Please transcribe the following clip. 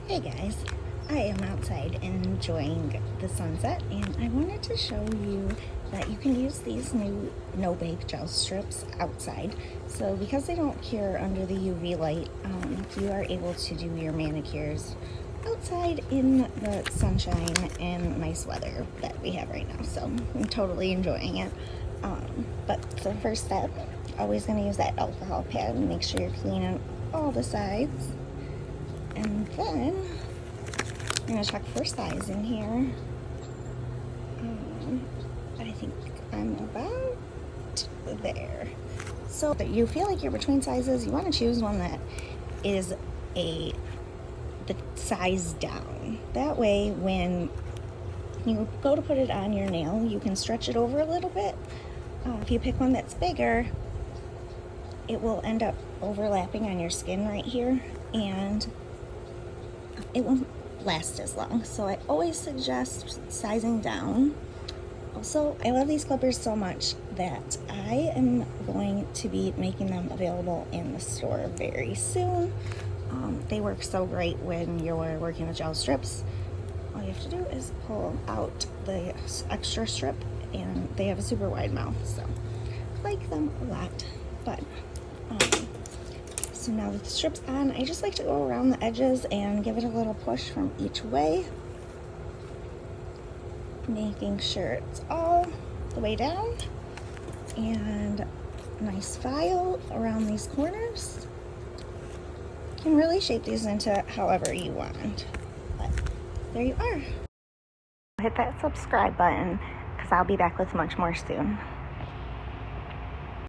Hey guys, I am outside enjoying the sunset and I wanted to show you that you can use these new no-bake gel strips outside. So because they don't cure under the UV light, you are able to do your manicures outside in the sunshine and nice weather that we have right now. So I'm totally enjoying it. But the first step, always going to use that alcohol pad and make sure you're cleaning all the sides. And then I'm going to check for size in here. I think I'm about there. So that you feel like you're between sizes, you want to choose one that is the size down. That way when you go to put it on your nail, you can stretch it over a little bit. If you pick one that's bigger, it will end up overlapping on your skin right here, and it won't last as long. So I always suggest sizing down. Also, I love these clippers so much that I am going to be making them available in the store very soon. They work so great when you're working with gel strips. All you have to do is pull out the extra strip, and they have a super wide mouth, so I like them a lot. But so now that the strip's on, I just like to go around the edges and give it a little push from each way, making sure it's all the way down, and nice file around these corners. You can really shape these into however you want, but there you are. Hit that subscribe button because I'll be back with much more soon.